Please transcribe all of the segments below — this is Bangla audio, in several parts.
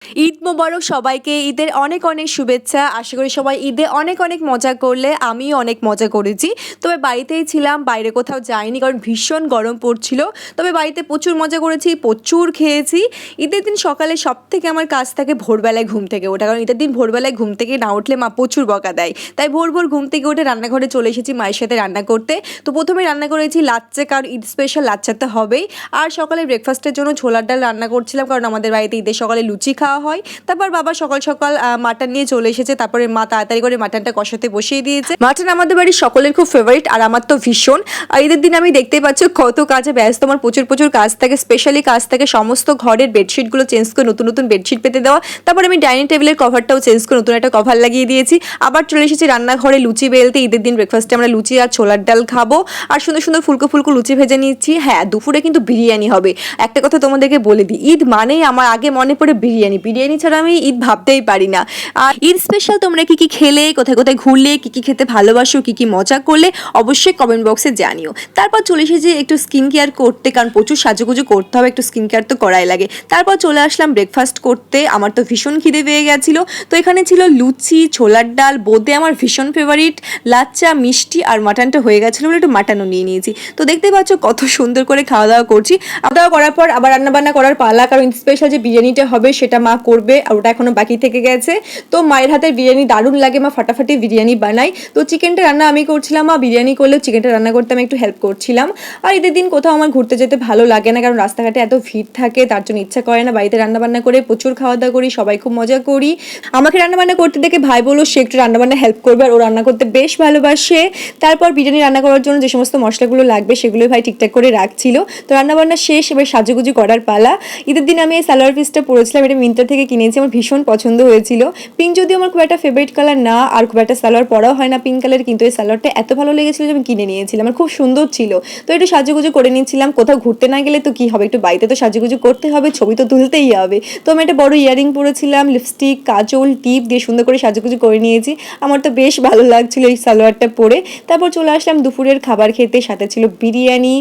ঈদ মোবারক সবাইকে। ঈদের অনেক অনেক শুভেচ্ছা। আশা করি সবাই ঈদে অনেক অনেক মজা করলে। আমিও অনেক মজা করেছি। তবে বাড়িতেই ছিলাম, বাইরে কোথাও যাইনি কারণ ভীষণ গরম পড়ছিল। তবে বাড়িতে প্রচুর মজা করেছি, প্রচুর খেয়েছি। ঈদের দিন সকালে সবথেকে আমার কাজ থাকে ভোরবেলায় ঘুম থেকে ওঠা, কারণ ঈদের দিন ভোরবেলায় ঘুম থেকে না উঠলে মা প্রচুর বকা দেয়। তাই ভোর ভোর ঘুম থেকে উঠে রান্নাঘরে চলে এসেছি মায়ের সাথে রান্না করতে। তো প্রথমে রান্না করেছি লাচ্চা, কারণ ঈদ স্পেশাল লাচ্চা তো হবেই। আর সকালে ব্রেকফাস্টের জন্য ছোলার ডাল রান্না করছিলাম, কারণ আমাদের বাড়িতে ঈদের সকালে লুচি খাওয়া হয়। তারপর বাবা সকাল সকাল মাটন নিয়ে চলে এসেছে। তারপরে মা তাড়াতাড়ি করে মাটনটা কষাতে বসিয়ে দিয়েছে। মাটন আমাদের বাড়ির সকলের খুব ফেভারিট, আর আমার তো ভীষণ। আর ঈদের দিন আমি দেখতেই পাচ্ছি কত কাজে ব্যস্ত, আমার প্রচুর প্রচুর কাজ থাকে। স্পেশালি কাজ থাকে সমস্ত ঘরের বেডশিটগুলো চেঞ্জ করে নতুন নতুন বেডশিট পেতে দেওয়া। তারপর আমি ডাইনিং টেবিলের কভারটাও চেঞ্জ করে নতুন একটা কভার লাগিয়ে দিয়েছি। আবার চলে এসেছি রান্নাঘরে লুচি বেলতে। ঈদের দিন ব্রেকফাস্টে আমরা লুচি আর ছোলার ডাল খাবো, আর সুন্দর সুন্দর ফুলকো ফুলকো লুচি ভেজে নিচ্ছি। হ্যাঁ, দুপুরে কিন্তু বিরিয়ানি হবে। একটা কথা তোমাদেরকে বলে দিই, ঈদ মানেই আমার আগে মনে পড়ে বিরিয়ানি। বিরিয়ানি ছাড়া আমি ঈদ ভাবতেই পারি না। আর ঈদ স্পেশাল তোমরা কি কি খেলে, কোথায় কোথায় ঘুরলে, কি কি খেতে ভালোবাসো, কি কি মজা করলে অবশ্যই কমেন্ট বক্সে জানিও। তারপর চলে এসেছি একটু স্কিন কেয়ার করতে, কারণ প্রচুর সাজুগুজু করতে হবে, একটু স্কিন কেয়ার তো করাই লাগে। তারপর চলে আসলাম ব্রেকফাস্ট করতে। আমার তো ভীষণ খিদে পেয়ে গেছিলো। তো এখানে ছিল লুচি, ছোলার ডাল, বোঁদে আমার ভীষণ ফেভারিট, লাচ্চা, মিষ্টি, আর মাটনটা হয়ে গেছিলো বলে একটু মাটনও নিয়ে নিয়েছি। তো দেখতে পাচ্ছ কত সুন্দর করে খাওয়া দাওয়া করছি। খাওয়া দাওয়া করার পর আবার রান্নাবান্না করার পালা, কারণ স্পেশাল যে বিরিয়ানিটা হবে সেটা মা করবে, আর ওটা এখনো বাকি থেকে গেছে। তো মায়ের হাতের বিরিয়ানি দারুণ লাগে, মা ফাটাফাটি বিরিয়ানি বানাই। তো চিকেনটা রান্না আমি করছিলাম, মা বিরিয়ানি করলেও চিকেনটা রান্না করতে আমি একটু হেল্প করছিলাম। আর ঈদের দিন কোথাও আমার ঘুরতে যেতে ভালো লাগে না, কারণ রাস্তাঘাটে এত ভিড় থাকে, তার জন্য ইচ্ছা করে না। বাড়িতে রান্নাবান্না করে প্রচুর খাওয়া দাওয়া করি, সবাই খুব মজা করি। আমাকে রান্নাবান্না করতে দেখে ভাই বললো সে একটু রান্নাবান্না হেল্প করবে, আর ও রান্না করতে বেশ ভালোবাসে। তারপর বিরিয়ানি রান্না করার জন্য যে সমস্ত মশলাগুলো লাগবে সেগুলো ভাই ঠিকঠাক করে রাখছিল। তো রান্নাবান্না শেষ, এবার সাজুগুজু করার পালা। ঈদের দিন আমি এই সালোয়ার পিসটা পরেছিলাম, এটা মিন্ত্রা থেকে কিনেছি, আমার ভীষণ পছন্দ হয়েছিল। পিঙ্ক যদিও আমার খুব একটা ফেভারিট কালার না, আর খুব একটা সালোয়ার পরাও হয় না পিঙ্ক কালার, কিন্তু এই সালোয়ারটা এত ভালো লেগেছিল যে আমি কিনে নিয়েছিলাম, আমার খুব সুন্দর ছিল। তো একটু সাজুগুজু করে নিচ্ছিলাম। কোথাও ঘুরতে না গেলে তো কি হবে, একটু বাড়িতে তো সাজুগুজু করতে হবে, ছবি তো তুলতেই হবে। তো আমি একটা বড় ইয়ারিং পরেছিলাম, লিপস্টিক, কাজল, টিপ দিয়ে সুন্দর করে সাজুগুজু করে নিয়েছি। আমার তো বেশ ভালো লাগছিল এই সালোয়ারটা পরে। তারপর চলে আসলাম দুপুরের খাবার খেতে, সাথে ছিল বিরিয়ানি,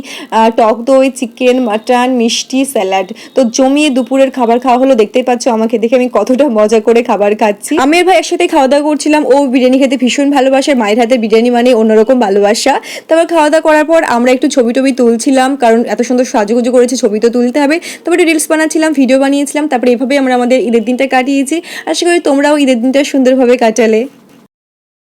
টক দই, চিকেন, মাটন, মিষ্টি, স্যালাড। তো জমিয়ে দুপুরের খাবার খাওয়া হলো। দেখতেই পাচ্ছ আমাকে দেখে আমি কতটা মজা করে খাবার খাচ্ছি। আমি আর ভাই একসাথে খাওয়া দাওয়া করছিলাম। ও বিরিয়ানি খেতে ভীষণ ভালোবাসে, মায়ের হাতে বিরিয়ানি মানে অন্যরকম ভালোবাসা। তারপর খাওয়া দাওয়া করার পর আমরা একটু ছবি টবি তুলছিলাম, কারণ এত সুন্দর সাজুগুজু করেছি, ছবি তো তুলতে হবে। তারপর একটু রিলস বানাচ্ছিলাম, ভিডিও বানিয়েছিলাম। তারপরে এভাবেই আমরা আমাদের ঈদের দিনটা কাটিয়েছি। আশা করি তোমরাও ঈদের দিনটা সুন্দরভাবে কাটালে।